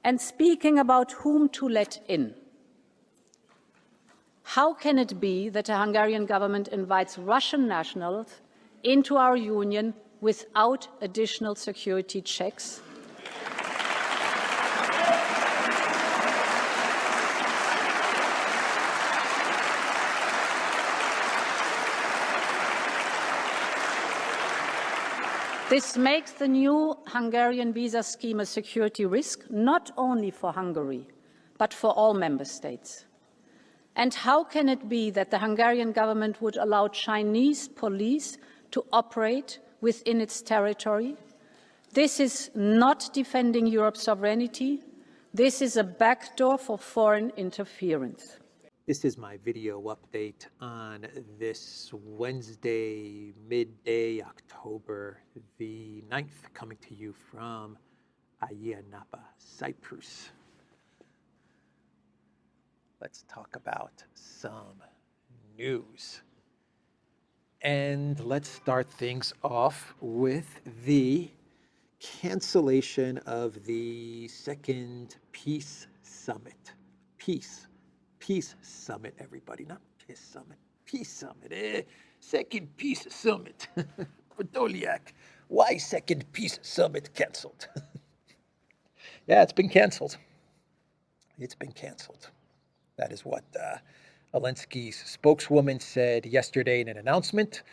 and speaking about whom to let in. How can it be that the Hungarian government invites Russian nationals into our union without additional security checks? This makes the new Hungarian visa scheme a security risk, not only for Hungary, but for all member states. And how can it be that the Hungarian government would allow Chinese police to operate within its territory? This is not defending Europe's sovereignty. This is a backdoor for foreign interference. This is my video update on this Wednesday, midday, October the 9th, coming to you from Ayia Napa, Cyprus. Let's talk about some news. And let's start things off with the cancellation of the second peace summit. Peace summit, everybody, not piss summit, peace summit. Second peace summit. Podolyak, why second peace summit canceled? Yeah, it's been canceled. It's been canceled. That is what Elensky's spokeswoman said yesterday in an announcement.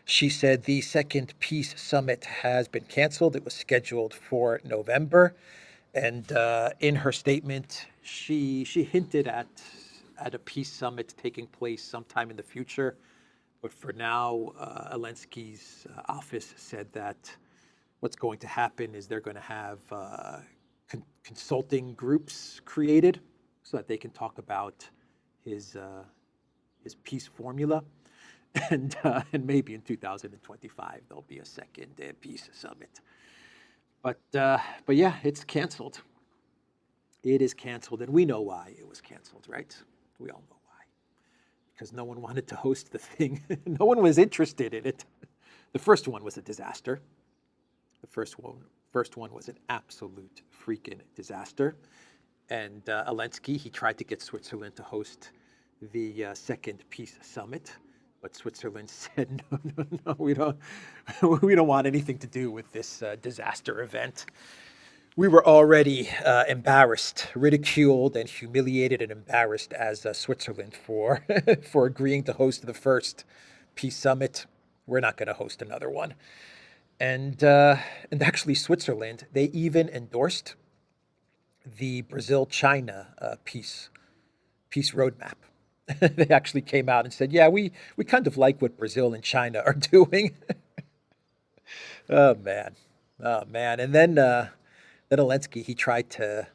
She said the second peace summit has been canceled. It was scheduled for November. And in her statement, she hinted at a peace summit taking place sometime in the future. But for now, Elensky's office said that what's going to happen is they're going to have consulting groups created so that they can talk about his peace formula. And maybe in 2025, there'll be a second peace summit. But yeah, it's canceled. It is canceled, and we know why it was canceled, right? We all know why. Because no one wanted to host the thing. No one was interested in it. The first one was a disaster. The first one was an absolute freaking disaster. And Elensky, he tried to get Switzerland to host the second peace summit. But Switzerland said, no, we don't want anything to do with this disaster event. We were already embarrassed, ridiculed, and humiliated and embarrassed as Switzerland for for agreeing to host the first peace summit. We're not going to host another one. And actually, Switzerland, they even endorsed the Brazil-China peace roadmap. They actually came out and said, yeah, we kind of like what Brazil and China are doing. Oh, man. And then Elensky, he tried to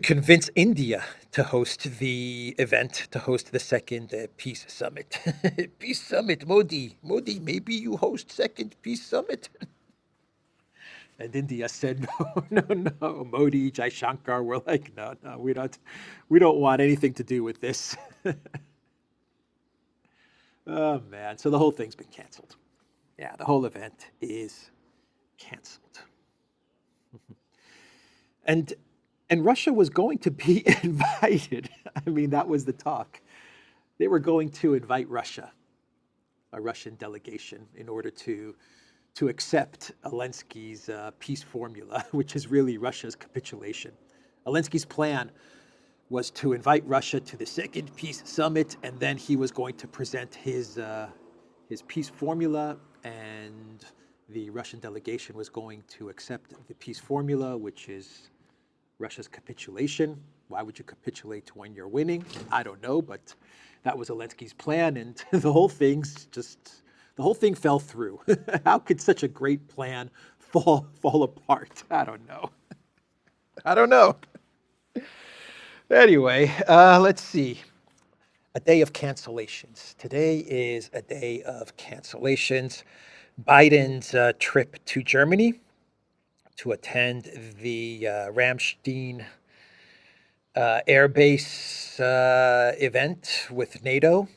convince India to host the event, to host the second peace summit. Peace summit, Modi, maybe you host second peace summit. And India said, no, Modi, Jai Shankar, we're like, no, we don't want anything to do with this. Oh, man. So the whole thing's been canceled. Yeah, the whole event is canceled. And Russia was going to be invited. I mean, that was the talk. They were going to invite Russia, a Russian delegation, in order to accept Elensky's peace formula, which is really Russia's capitulation. Elensky's plan was to invite Russia to the second peace summit, and then he was going to present his peace formula, and the Russian delegation was going to accept the peace formula, which is Russia's capitulation. Why would you capitulate when you're winning? I don't know, but that was Elensky's plan, and the whole thing fell through. How could such a great plan fall apart? I don't know. Anyway, let's see. A day of cancellations. Today is a day of cancellations. Biden's trip to Germany to attend the Ramstein air base event with NATO,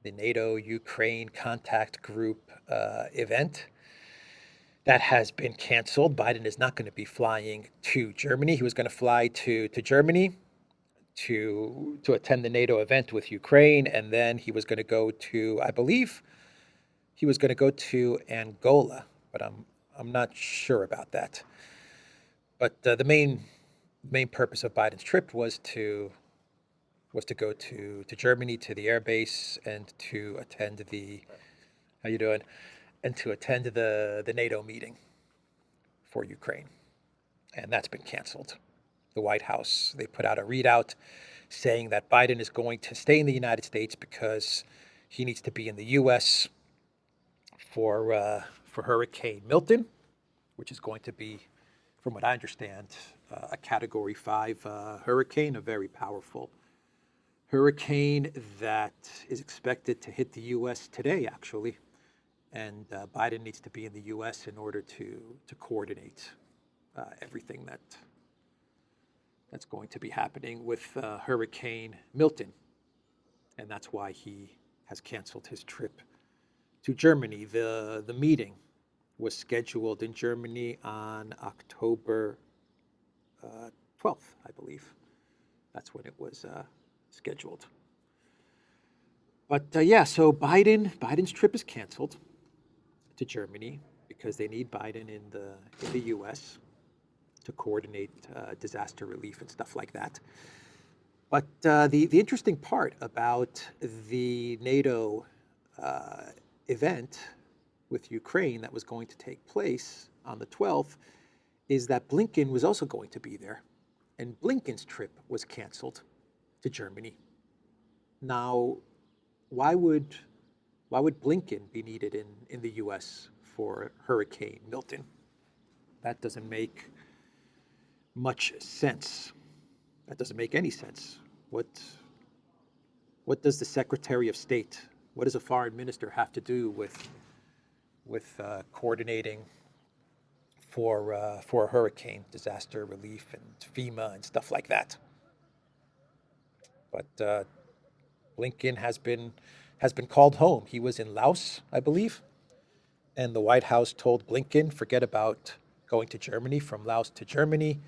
the NATO-Ukraine Contact Group event. that has been canceled. Biden is not going to be flying to Germany. He was going to fly to Germany to attend the NATO event with Ukraine, and then he was going to go to, I believe, he was going to go to Angola, but I'm not sure about that. But the main purpose of Biden's trip was to go to Germany, to the air base, and to attend the how you doing, and to attend the NATO meeting for Ukraine, and that's been canceled. The White House, they put out a readout saying that Biden is going to stay in the United States because he needs to be in the U.S. for Hurricane Milton, which is going to be, from what I understand, a Category 5 hurricane, a very powerful hurricane that is expected to hit the U.S. today, actually. And Biden needs to be in the U.S. in order to coordinate everything that's going to be happening with Hurricane Milton. And that's why he has canceled his trip to Germany. The meeting was scheduled in Germany on October 12th, I believe. That's when it was scheduled. But yeah, so Biden's trip is canceled to Germany because they need Biden in the U.S. to coordinate disaster relief and stuff like that. But the interesting part about the NATO event with Ukraine that was going to take place on the 12th is that Blinken was also going to be there. And Blinken's trip was canceled to Germany. Now, why would Blinken be needed in the U.S. for Hurricane Milton? That doesn't make much sense. That doesn't make any sense. What does the Secretary of State, what does a foreign minister have to do with coordinating for a hurricane disaster relief and FEMA and stuff like that? But Blinken has been called home. He was in Laos, I believe, and the White House told Blinken, forget about going to Germany, from Laos to Germany.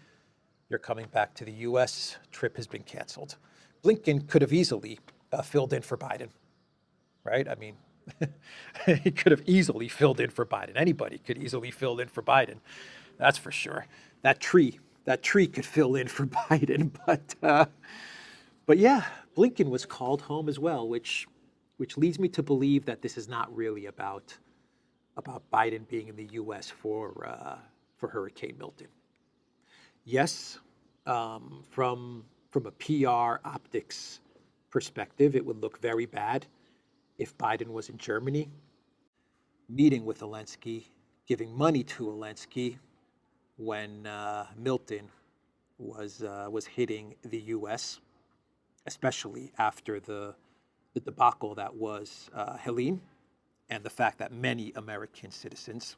You're coming back to the U.S. Trip has been canceled. Blinken could have easily filled in for Biden, right? I mean, he could have easily filled in for Biden. Anybody could easily fill in for Biden, that's for sure. That tree could fill in for Biden, but yeah, Blinken was called home as well, which leads me to believe that this is not really about Biden being in the U.S. for Hurricane Milton. Yes, from a PR optics perspective, it would look very bad if Biden was in Germany, meeting with Elensky, giving money to Elensky when Milton was hitting the U.S., especially after the debacle that was Helene, and the fact that many American citizens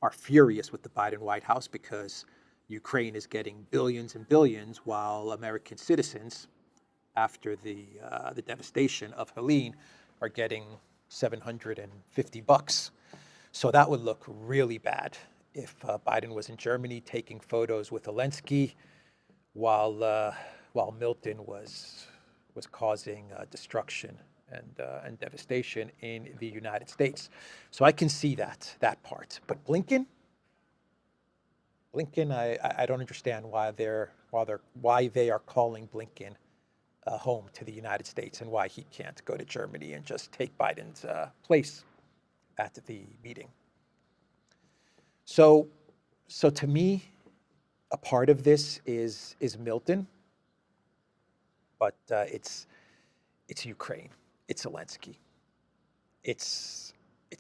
are furious with the Biden White House because Ukraine is getting billions and billions, while American citizens, after the devastation of Helene, are getting $750. So that would look really bad if Biden was in Germany taking photos with Elensky while Milton was causing destruction and devastation in the United States. So I can see that part. But Blinken, I don't understand why they are calling Blinken home to the United States and why he can't go to Germany and just take Biden's place at the meeting. So to me, a part of this is Milton, but it's Ukraine, it's Zelensky, it's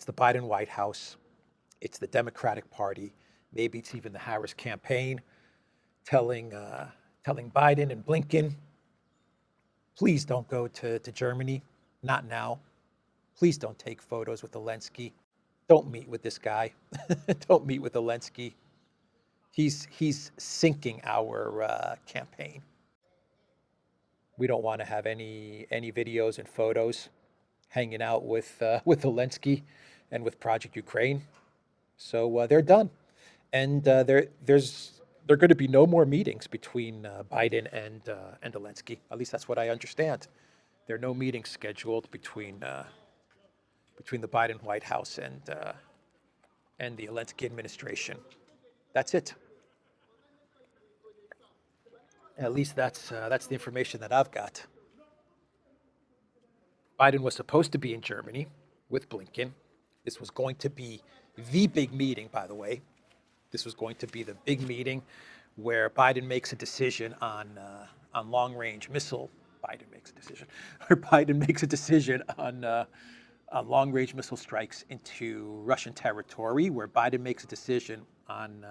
the Biden White House, it's the Democratic Party, maybe it's even the Harris campaign telling Biden and Blinken, please don't go to Germany, not now. Please don't take photos with Elensky. Don't meet with this guy. Don't meet with Elensky. He's sinking our campaign. We don't want to have any videos and photos hanging out with Elensky and with Project Ukraine. So they're done. And there are going to be no more meetings between Biden and Elensky. At least that's what I understand. There are no meetings scheduled between the Biden White House and the Elensky administration. That's it. At least that's the information that I've got. Biden was supposed to be in Germany with Blinken. This was going to be the big meeting, by the way. This was going to be the big meeting where Biden makes a decision on long-range missile. Biden makes a decision. Where Biden makes a decision on long-range missile strikes into Russian territory. Where Biden makes a decision on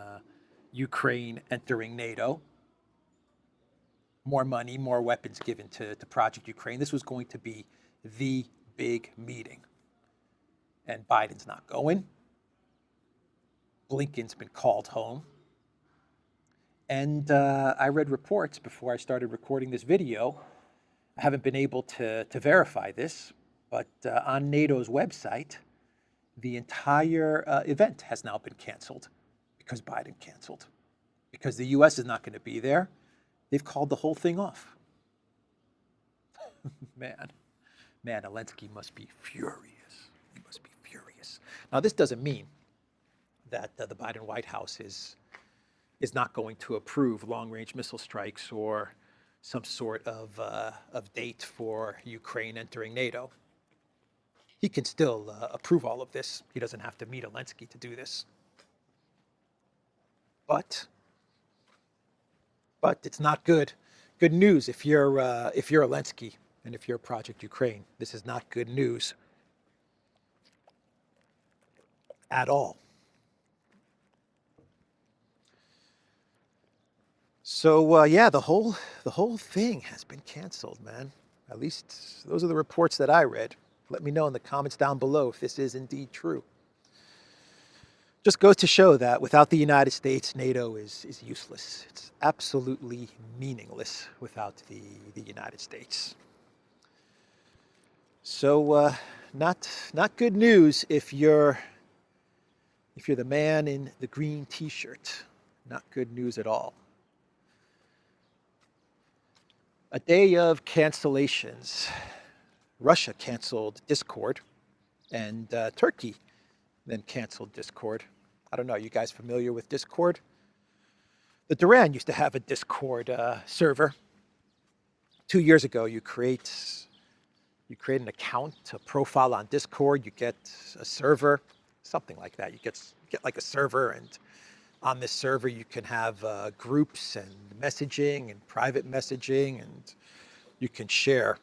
Ukraine entering NATO. More money, more weapons given to Project Ukraine. This was going to be the big meeting. And Biden's not going. Blinken's been called home. And I read reports before I started recording this video. I haven't been able to verify this, but on NATO's website, the entire event has now been canceled because Biden canceled. Because the U.S. is not going to be there. They've called the whole thing off. Man, Elensky must be furious. He must be furious. Now, this doesn't mean that the Biden White House is not going to approve long-range missile strikes or some sort of date for Ukraine entering NATO. He can still approve all of this. He doesn't have to meet Elensky to do this. But it's not good news if you're Elensky and if you're Project Ukraine. This is not good news at all. So yeah, the whole thing has been canceled, man. At least those are the reports that I read. Let me know in the comments down below if this is indeed true. Just goes to show that without the United States, NATO is useless. It's absolutely meaningless without the United States. So not good news if you're the man in the green T-shirt. Not good news at all. A day of cancellations. Russia canceled Discord, and Turkey then canceled Discord. I don't know, you guys familiar with Discord? The Duran used to have a Discord server. 2 years ago, you create an account, a profile on Discord, you get a server, something like that. You get like a server, and on this server you can have groups and messaging and private messaging, and you can share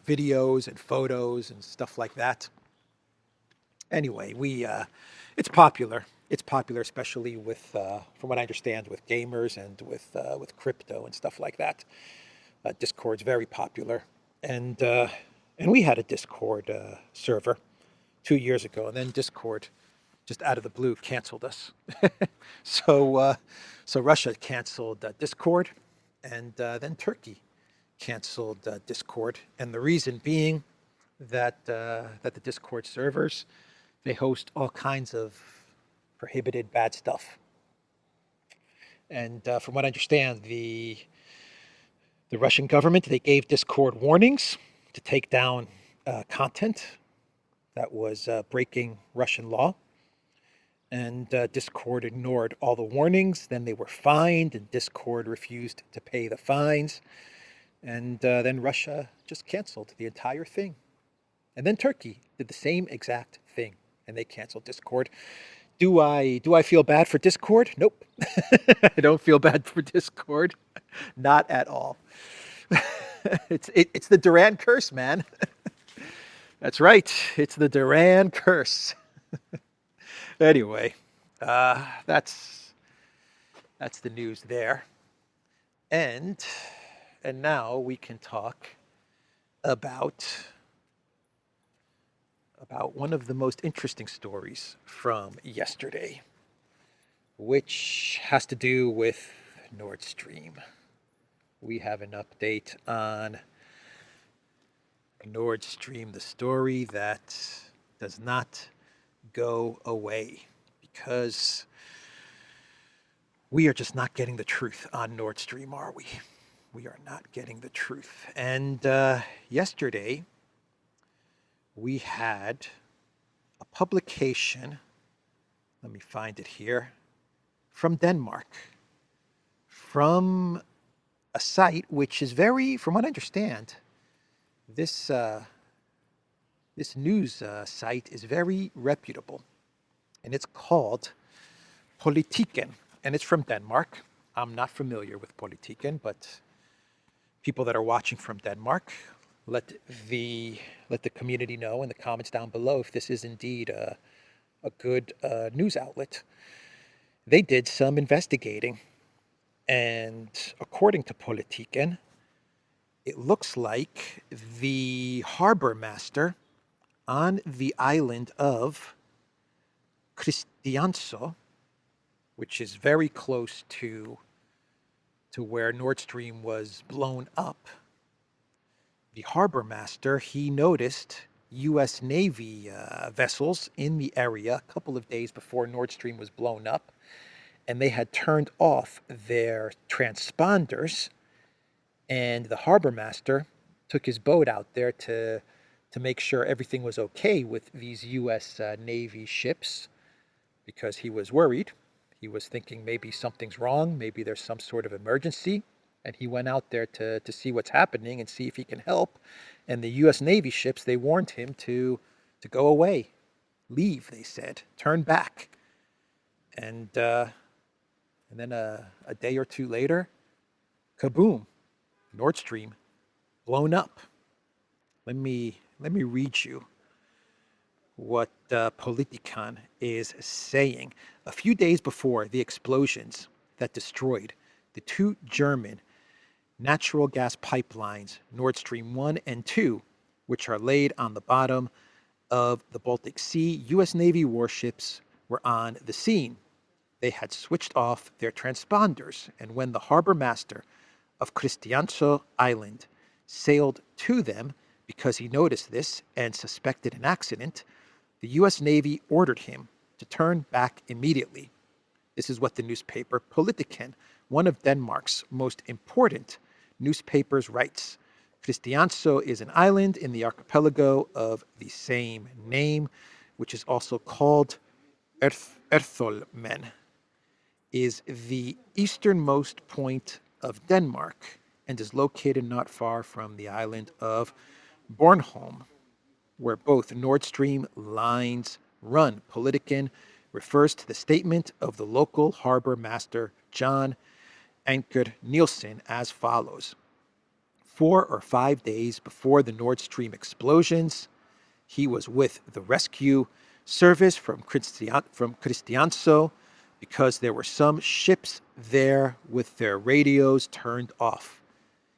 videos and photos and stuff like that. Anyway, it's popular. It's popular, especially with, from what I understand, with gamers and with crypto and stuff like that. Discord's very popular, and we had a Discord server 2 years ago, and then Discord, just out of the blue, canceled us. So Russia canceled Discord, and then Turkey canceled Discord, and the reason being that the Discord servers, they host all kinds of prohibited bad stuff. And from what I understand, the Russian government, they gave Discord warnings to take down content that was breaking Russian law. And Discord ignored all the warnings. Then they were fined, and Discord refused to pay the fines. And then Russia just canceled the entire thing. And then Turkey did the same exact thing, and they canceled Discord. Do I feel bad for Discord? Nope. I don't feel bad for Discord. Not at all. It's the Duran curse, man. That's right. It's the Duran curse. Anyway, that's the news there. And now we can talk about one of the most interesting stories from yesterday, which has to do with Nord Stream. We have an update on Nord Stream, the story that does not go away, because we are just not getting the truth on Nord Stream, are we? We are not getting the truth. And yesterday, we had a publication, let me find it here, from Denmark, from a site which is very, from what I understand, this news site is very reputable, and it's called Politiken, and it's from Denmark. I'm not familiar with Politiken, but people that are watching from Denmark, let the community know in the comments down below if this is indeed a good news outlet. They did some investigating, and according to Politiken, it looks like the harbor master on the island of Christiansø, which is very close to where Nord Stream was blown up, the harbor master, he noticed U.S. Navy vessels in the area a couple of days before Nord Stream was blown up, and they had turned off their transponders, and the harbor master took his boat out there to make sure everything was okay with these U.S. Navy ships, because he was worried. He was thinking maybe something's wrong, maybe there's some sort of emergency, and he went out there to see what's happening and see if he can help. And the U.S. Navy ships, they warned him to go away, leave, they said, turn back. And then a day or two later, kaboom, Nord Stream blown up. Let me read you what Politiken is saying. A few days before the explosions that destroyed the two German natural gas pipelines, Nord Stream 1 and 2, which are laid on the bottom of the Baltic Sea, U.S. Navy warships were on the scene. They had switched off their transponders, and when the harbor master of Christiansø Island sailed to them because he noticed this and suspected an accident, the U.S. Navy ordered him to turn back immediately. This is what the newspaper Politiken, one of Denmark's most important newspapers, writes. Christiansø is an island in the archipelago of the same name, which is also called ETHEREUM, is the easternmost point of Denmark and is located not far from the island of Bornholm, where both Nord Stream lines run. Politiken refers to the statement of the local harbor master, John Anker Nielsen, as follows. 4 or 5 days before the Nord Stream explosions, he was with the rescue service from Christiansø because there were some ships there with their radios turned off.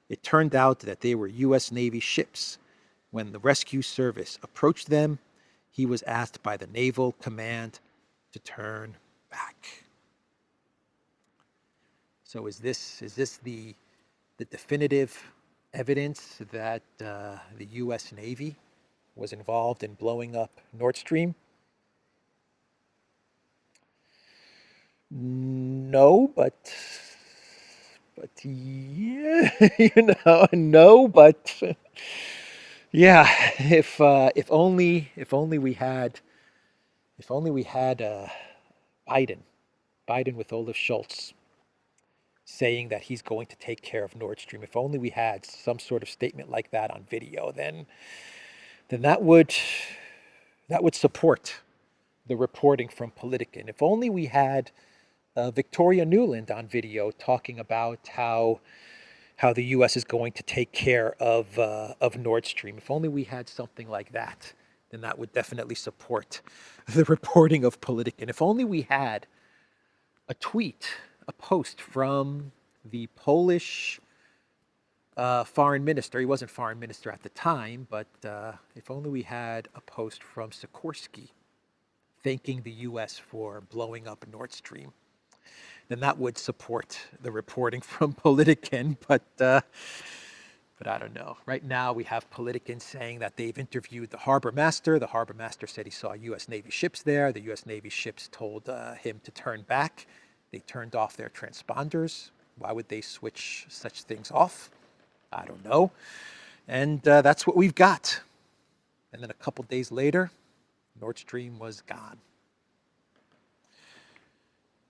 It turned out that they were U.S. Navy ships. When the rescue service approached them, he was asked by the Naval Command to turn back. So is this the definitive evidence that the U.S. Navy was involved in blowing up Nord Stream? No, but yeah, no, but yeah. If only we had Biden with Olaf Scholz saying that he's going to take care of Nord Stream. If only we had some sort of statement like that on video, then that would support the reporting from Politiken. If only we had Victoria Nuland on video talking about how the U.S. is going to take care of Nord Stream. If only we had something like that, then that would definitely support the reporting of Politiken. If only we had a tweet, a post from the Polish foreign minister. He wasn't foreign minister at the time, but if only we had a post from Sikorsky thanking the U.S. for blowing up Nord Stream, then that would support the reporting from Politiken. But But I don't know. Right now, we have Politicians saying that they've interviewed the harbor master. The harbor master said he saw U.S. Navy ships there. The U.S. Navy ships told him to turn back. They turned off their transponders. Why would they switch such things off? I don't know. And that's what we've got. And then a couple days later, Nord Stream was gone.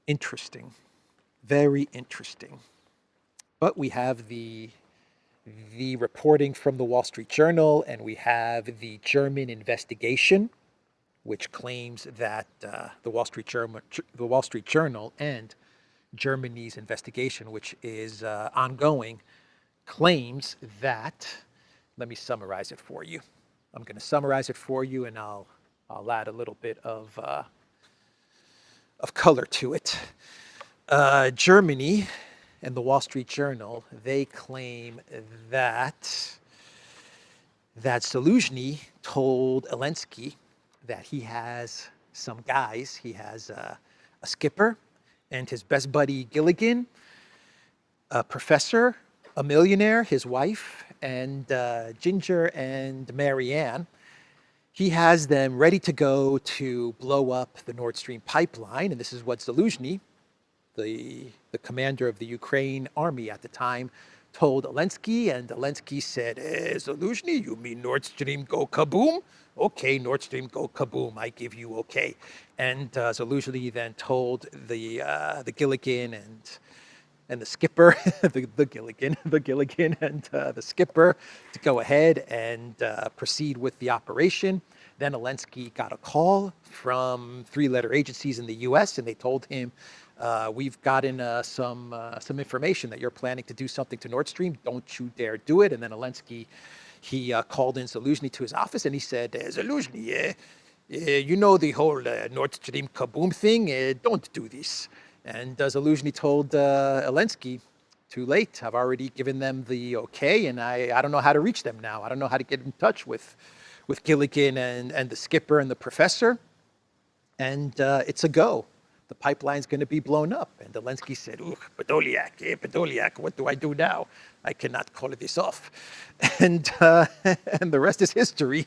Interesting. Very interesting. But we have the reporting from the Wall Street Journal, and we have the German investigation, which claims that the Wall Street Journal and Germany's investigation, which is ongoing, claims that. Let me summarize it for you. I'm going to summarize it for you, and I'll add a little bit of color to it. Germany and the Wall Street Journal, they claim that Zelensky told Elensky that he has some guys. He has a skipper and his best buddy Gilligan, a professor, a millionaire, his wife, and Ginger and Marianne. He has them ready to go to blow up the Nord Stream pipeline, and this is what Zelensky, the commander of the Ukraine army at the time, told Elensky, and Elensky said, Zelensky, you mean Nord Stream go kaboom? Okay, Nord Stream go kaboom, I give you okay. And Zelensky then told the Gilligan and the skipper, the Gilligan and the skipper to go ahead and proceed with the operation. Then Elensky got a call from three-letter agencies in the U.S., and they told him, we've gotten some information that you're planning to do something to Nord Stream. Don't you dare do it. And then Elensky, he called in Zelensky to his office, and he said, Zelensky, you know the whole Nord Stream kaboom thing? Don't do this. And Zelensky told Elensky, too late. I've already given them the okay, and I don't know how to reach them now. I don't know how to get in touch with Gilligan and the skipper and the professor. And it's a go. The pipeline's going to be blown up. And Elensky said, Podolyak, what do I do now? I cannot call this off. And the rest is history.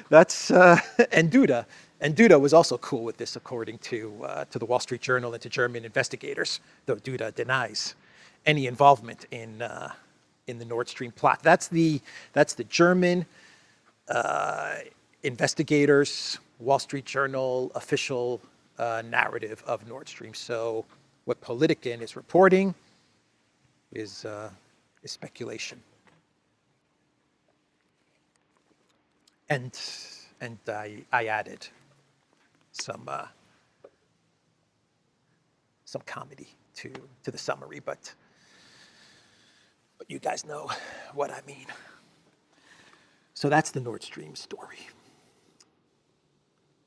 That's and Duda. And Duda was also cool with this, according to the Wall Street Journal and to German investigators, though Duda denies any involvement in the Nord Stream plot. That's the German investigators, Wall Street Journal official narrative of Nord Stream. So what Politiken is reporting is speculation. And I added some comedy to the summary, but you guys know what I mean. So that's the Nord Stream story,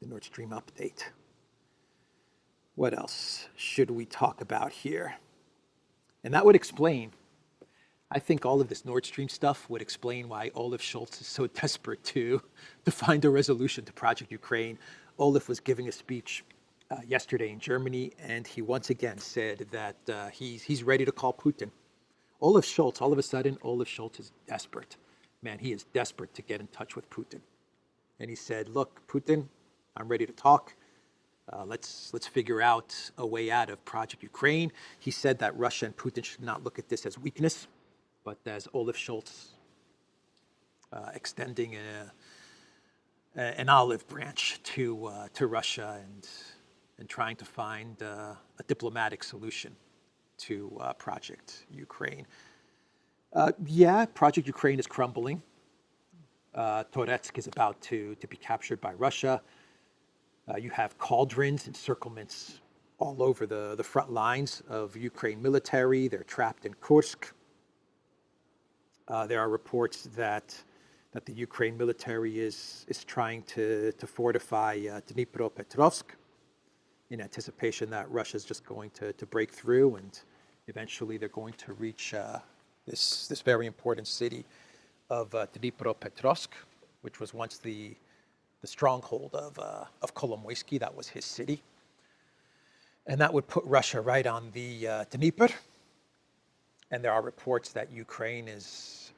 the Nord Stream update. What else should we talk about here? And that would explain, I think all of this Nord Stream stuff would explain why Olaf Scholz is so desperate to find a resolution to Project Ukraine. Olaf was giving a speech yesterday in Germany, and he once again said that he's ready to call Putin. Olaf Scholz, all of a sudden, Olaf Scholz is desperate. Man, he is desperate to get in touch with Putin. And he said, look, Putin, I'm ready to talk. Let's figure out a way out of Project Ukraine. He said that Russia and Putin should not look at this as weakness, but as Olaf Scholz extending an olive branch to Russia and trying to find a diplomatic solution to Project Ukraine. Project Ukraine is crumbling. Toretsk is about to be captured by Russia. You have cauldrons, encirclements all over the front lines of Ukraine military. They're trapped in Kursk. There are reports that the Ukraine military is trying to fortify Dnipropetrovsk in anticipation that Russia's just going to break through, and eventually they're going to reach this very important city of Dnipropetrovsk, which was once the stronghold of Kolomoisky. That was his city. And that would put Russia right on the Dnieper. And there are reports that Ukraine is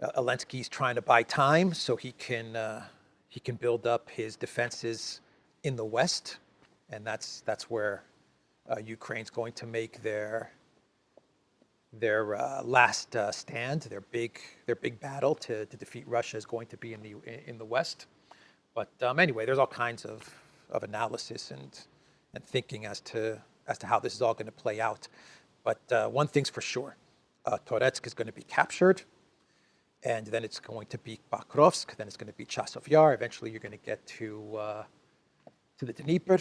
Elensky's trying to buy time so he can build up his defenses in the West, and that's where Ukraine's going to make their last stand. Their big battle to defeat Russia is going to be in the West. But anyway, there's all kinds of analysis and thinking as to how this is all going to play out. But one thing's for sure, Toretsk is going to be captured, and then it's going to be Bakrovsk, then it's going to be Chasov Yar. Eventually, you're going to get to the Dnieper,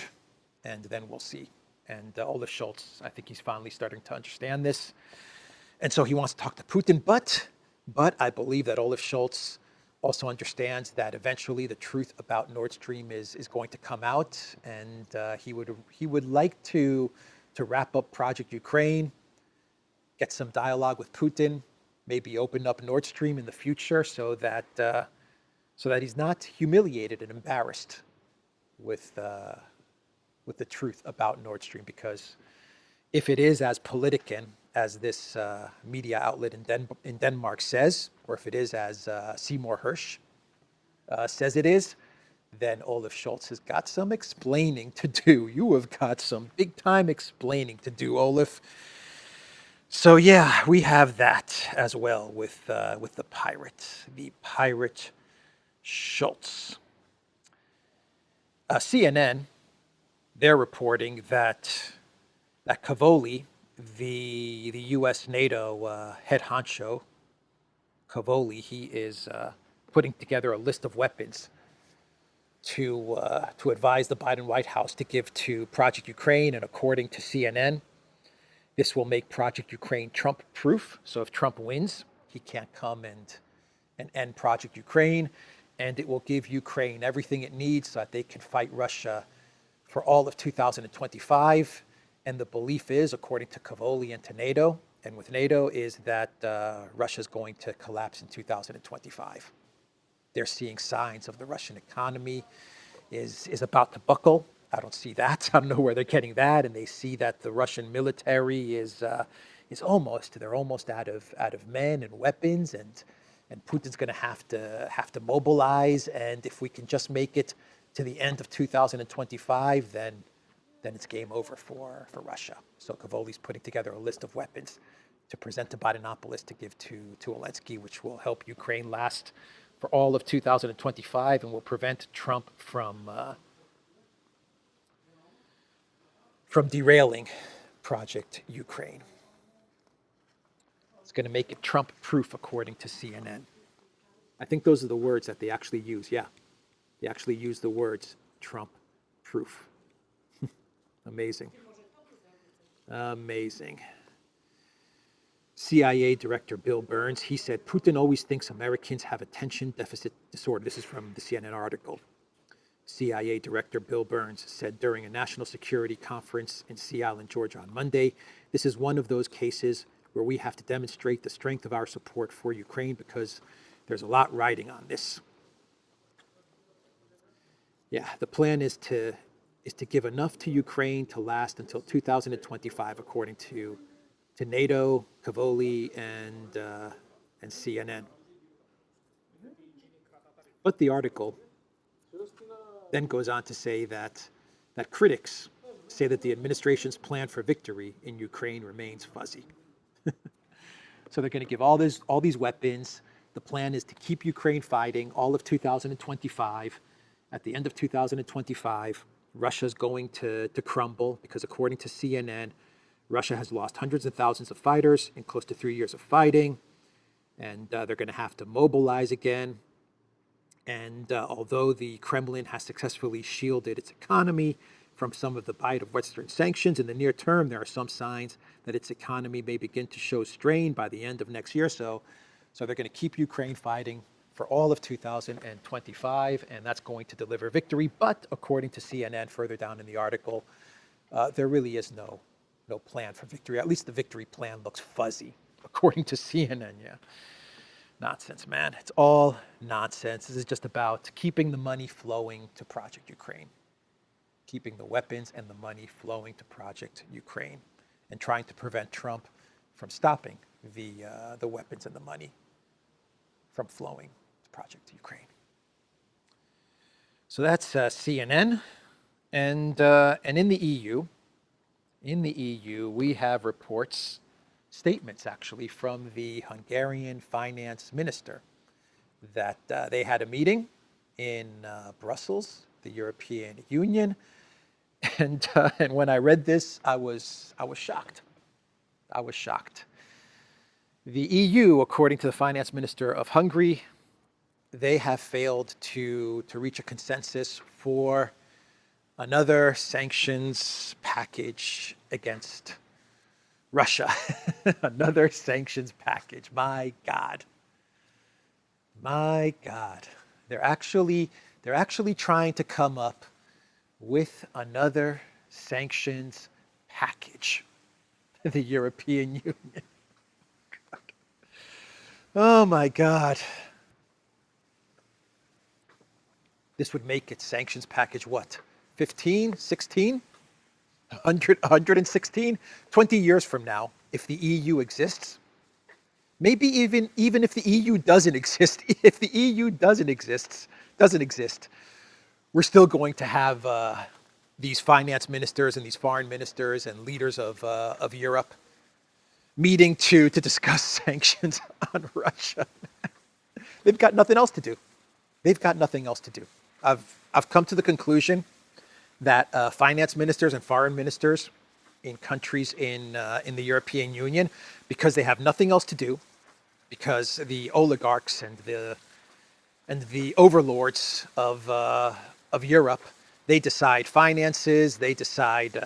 and then we'll see. And Olaf Scholz, I think he's finally starting to understand this, and so he wants to talk to Putin. But I believe that Olaf Scholz also understands that eventually the truth about Nord Stream is going to come out, and he would like to wrap up Project Ukraine, get some dialogue with Putin, maybe open up Nord Stream in the future, so that he's not humiliated and embarrassed with the truth about Nord Stream. Because if it is as Politiken, as this media outlet in Denmark says, or if it is as Seymour Hersh says it is, then Olaf Scholz has got some explaining to do. You have got some big time explaining to do, Olaf. So yeah, we have that as well with the pirate Scholz. CNN, they're reporting that Kavoli, the U.S. NATO head honcho, Kavoli, he is putting together a list of weapons to advise the Biden White House to give to Project Ukraine. And according to CNN, this will make Project Ukraine Trump-proof. So if Trump wins, he can't come and end Project Ukraine. And it will give Ukraine everything it needs so that they can fight Russia for all of 2025. And the belief is, according to Kavoli and to NATO, and with NATO, is that Russia's going to collapse in 2025. They're seeing signs of the Russian economy is about to buckle. I don't see that. I don't know where they're getting that. And they see that the Russian military is almost out of men and weapons, and Putin's going to have to mobilize. And if we can just make it to the end of 2025, then it's game over for Russia. So Kavoli's putting together a list of weapons to present to Bidenopolis to give to Elensky, which will help Ukraine last for all of 2025 and will prevent Trump from derailing Project Ukraine. It's going to make it Trump-proof, according to CNN. I think those are the words that they actually use. Yeah, they actually use the words Trump-proof. Amazing. Amazing. CIA Director Bill Burns, he said, Putin always thinks Americans have attention deficit disorder. This is from the CNN article. CIA Director Bill Burns said during a national security conference in Seattle, Georgia on Monday, this is one of those cases where we have to demonstrate the strength of our support for Ukraine because there's a lot riding on this. Yeah, the plan is to give enough to Ukraine to last until 2025, according to NATO, Kavoli, and CNN. But the article then goes on to say that critics say that the administration's plan for victory in Ukraine remains fuzzy. So they're going to give all these weapons. The plan is to keep Ukraine fighting all of 2025. At the end of 2025, Russia's going to crumble because, according to CNN, Russia has lost hundreds of thousands of fighters in close to 3 years of fighting, and they're going to have to mobilize again. And although the Kremlin has successfully shielded its economy from some of the bite of Western sanctions, in the near term, there are some signs that its economy may begin to show strain by the end of next year. So they're going to keep Ukraine fighting for all of 2025, and that's going to deliver victory. But according to CNN, further down in the article, there really is no plan for victory. At least the victory plan looks fuzzy, according to CNN. Yeah. Nonsense, man. It's all nonsense. This is just about keeping the money flowing to Project Ukraine, keeping the weapons and the money flowing to Project Ukraine, and trying to prevent Trump from stopping the weapons and the money flowing to Project Ukraine. So that's CNN. And in the EU, we have reports, statements actually, from the Hungarian finance minister that they had a meeting in Brussels, the European Union, and when I read this, I was shocked. I was shocked. The EU, according to the finance minister of Hungary, they have failed to reach a consensus for another sanctions package against Russia. Another sanctions package. My God. My God. They're actually trying to come up with another sanctions package. The European Union. Oh my God. This would make its sanctions package what? 15, 16, 100, 116? 20 years from now, if the EU exists, maybe even if the EU doesn't exist, if the EU doesn't exist, we're still going to have these finance ministers and these foreign ministers and leaders of Europe meeting to discuss sanctions on Russia. They've got nothing else to do. They've got nothing else to do. I've come to the conclusion that finance ministers and foreign ministers in countries in the European Union, because they have nothing else to do, because the oligarchs and the overlords of Europe, they decide finances, they decide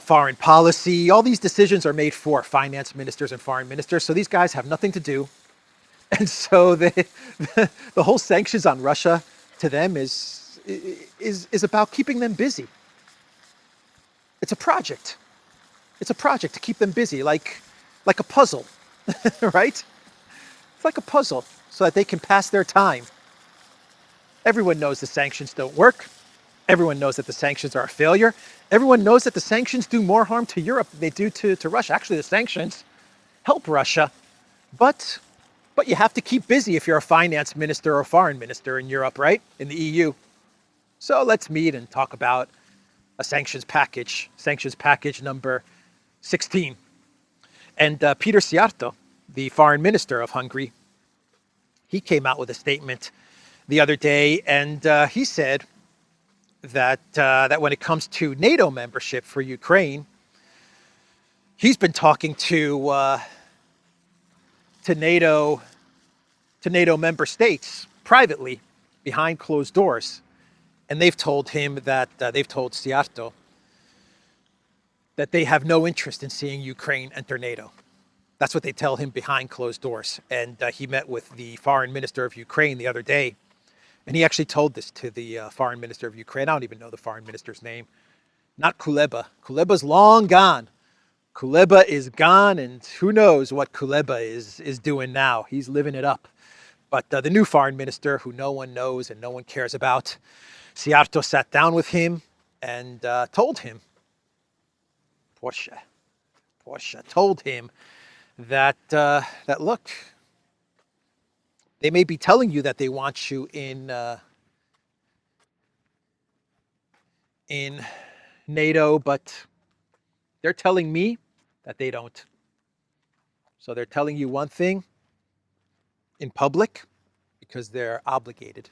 foreign policy. All these decisions are made for finance ministers and foreign ministers. So these guys have nothing to do. And so the whole sanctions on Russia to them is about keeping them busy. It's a project. It's a project to keep them busy, like a puzzle, right? It's like a puzzle so that they can pass their time. Everyone knows the sanctions don't work. Everyone knows that the sanctions are a failure. Everyone knows that the sanctions do more harm to Europe than they do to Russia. Actually, the sanctions help Russia, but you have to keep busy if you're a finance minister or a foreign minister in Europe, right? In the EU. So let's meet and talk about a sanctions package number 16. And Peter Szijjártó, the foreign minister of Hungary, he came out with a statement the other day, and he said that when it comes to NATO membership for Ukraine, he's been talking to NATO member states privately behind closed doors, and they've told him that they've told Szijjártó that they have no interest in seeing Ukraine enter NATO. That's what they tell him behind closed doors. And he met with the foreign minister of Ukraine the other day, and he actually told this to the foreign minister of Ukraine. I don't even know the foreign minister's name. Not Kuleba. Kuleba's long gone. Kuleba is gone, and who knows what Kuleba is doing now. He's living it up. But the new foreign minister, who no one knows and no one cares about, Szijjártó sat down with him and told him, Porsche told him that look, they may be telling you that they want you in NATO, but they're telling me that they don't. So they're telling you one thing in public because they're obligated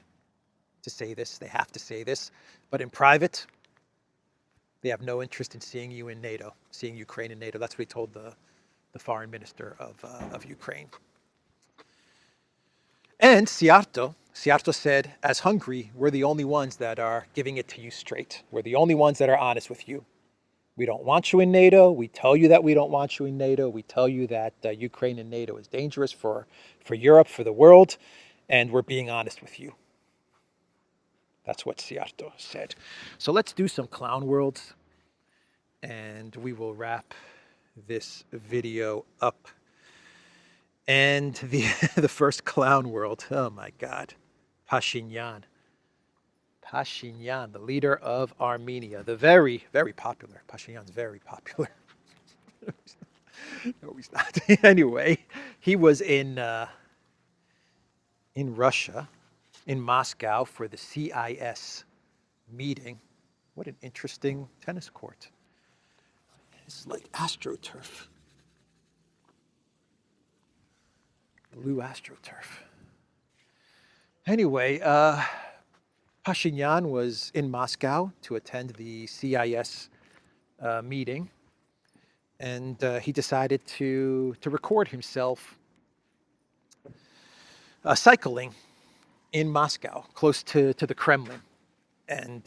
to say this. They have to say this. But in private, they have no interest in seeing you in NATO, seeing Ukraine in NATO. That's what he told the foreign minister of Ukraine. And Szijjártó said, as Hungary, we're the only ones that are giving it to you straight. We're the only ones that are honest with you. We don't want you in NATO. We tell you that we don't want you in NATO. We tell you that Ukraine and NATO is dangerous for Europe, for the world, and we're being honest with you. That's what Szijjártó said. So let's do some clown worlds, and we will wrap this video up. And the first clown world, oh my God, Pashinyan, the leader of Armenia, the very, very popular. Pashinyan's very popular. No, he's not. Anyway, he was in in Russia, in Moscow, for the CIS meeting. What an interesting tennis court. It's like AstroTurf. Blue AstroTurf. Anyway, Pashinyan was in Moscow to attend the CIS meeting, and he decided to record himself cycling in Moscow, close to the Kremlin. And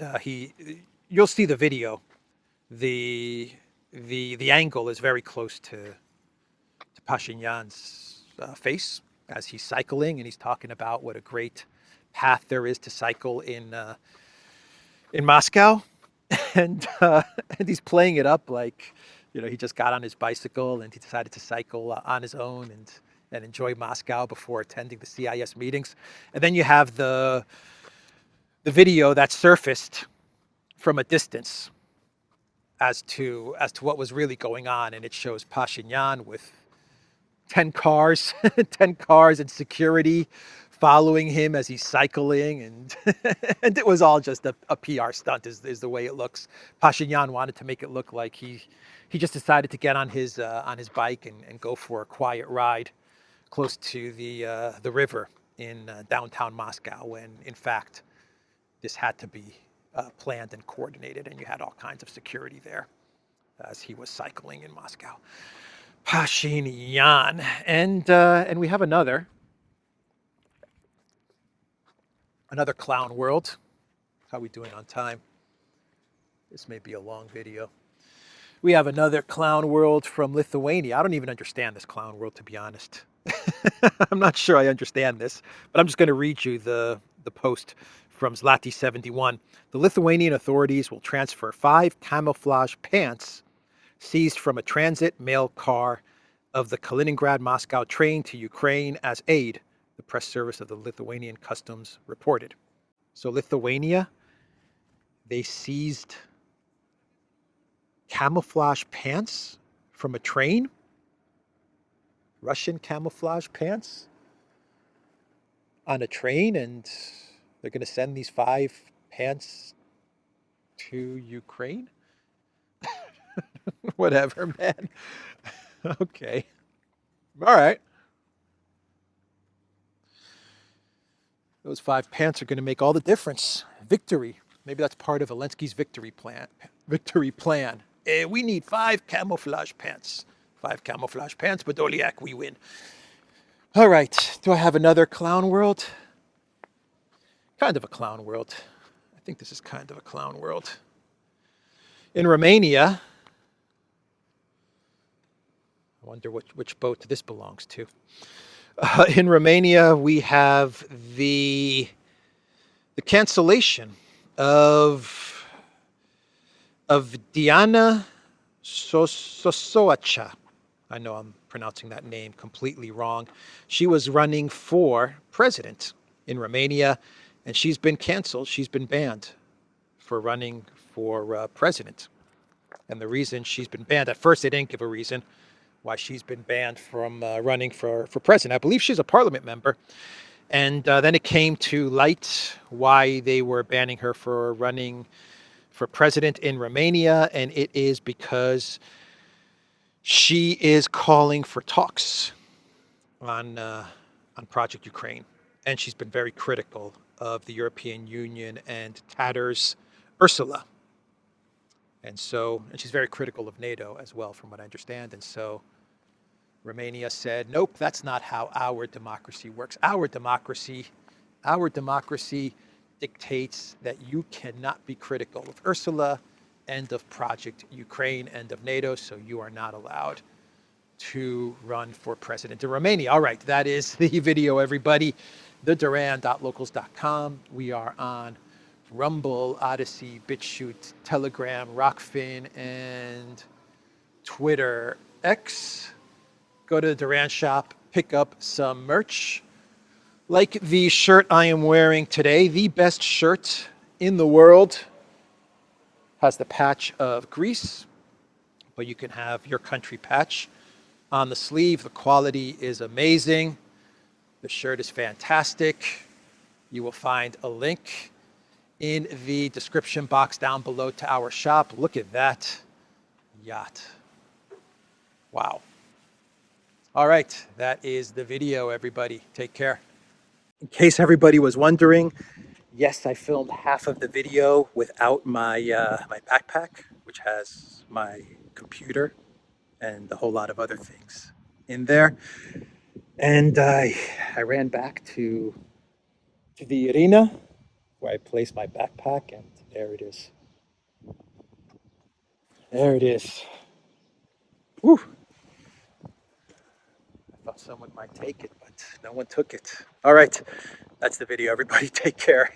you'll see the video. The angle is very close to Pashinyan's face as he's cycling, and he's talking about what a great path there is to cycle in Moscow, and he's playing it up like, he just got on his bicycle and he decided to cycle on his own and enjoy Moscow before attending the CIS meetings. And then you have the video that surfaced from a distance as to what was really going on, and it shows Pashinyan with 10 cars, 10 cars and security following him as he's cycling, and and it was all just a PR stunt, is the way it looks. Pashinyan wanted to make it look like he just decided to get on his bike and go for a quiet ride close to the river in downtown Moscow, when in fact this had to be planned and coordinated, and you had all kinds of security there as he was cycling in Moscow. Pashinyan. And we have another clown world. How are we doing on time? This may be a long video. We have another clown world from Lithuania. I don't even understand this clown world, to be honest. I'm not sure I understand this, but I'm just going to read you the post from Zlati71. The Lithuanian authorities will transfer 5 camouflage pants seized from a transit mail car of the Kaliningrad-Moscow train to Ukraine as aid, the press service of the Lithuanian Customs reported. So Lithuania, they seized camouflage pants from a train? Russian camouflage pants on a train, and they're going to send these 5 pants to Ukraine? Whatever, man. Okay. All right. Those 5 pants are going to make all the difference. Victory. Maybe that's part of Elensky's victory plan. We need 5 camouflage pants. 5 camouflage pants, but Olyak, we win. All right. Do I have another clown world? Kind of a clown world. I think this is kind of a clown world. In Romania, I wonder which boat this belongs to. In Romania, we have the cancellation of Diana Sosoacha. I know I'm pronouncing that name completely wrong. She was running for president in Romania, and she's been canceled. She's been banned for running for president. And the reason she's been banned, at first they didn't give a reason why she's been banned from running for president. I believe she's a parliament member. And then it came to light why they were banning her for running for president in Romania, and it is because she is calling for talks on Project Ukraine. And she's been very critical of the European Union and Tatter's Ursula. And she's very critical of NATO as well, from what I understand. And so Romania said, nope, that's not how our democracy works. Our democracy dictates that you cannot be critical of Ursula and of Project Ukraine and of NATO, so you are not allowed to run for president in Romania. All right, that is the video, everybody. theduran.locals.com. We are on Rumble, ODYSEE, BitChute, Telegram, Rockfin, and Twitter X. Go to the Duran shop, pick up some merch. Like the shirt I am wearing today, the best shirt in the world. Has the patch of Greece, but you can have your country patch on the sleeve. The quality is amazing. The shirt is fantastic. You will find a link in the description box down below to our shop. Look at that yacht. Wow. All right, that is the video, everybody. Take care. In case everybody was wondering, yes, I filmed half of the video without my my backpack, which has my computer and a whole lot of other things in there. And I ran back to the arena where I placed my backpack, and there it is. There it is. Woo! I thought someone might take it, but no one took it. All right, that's the video, everybody. Take care.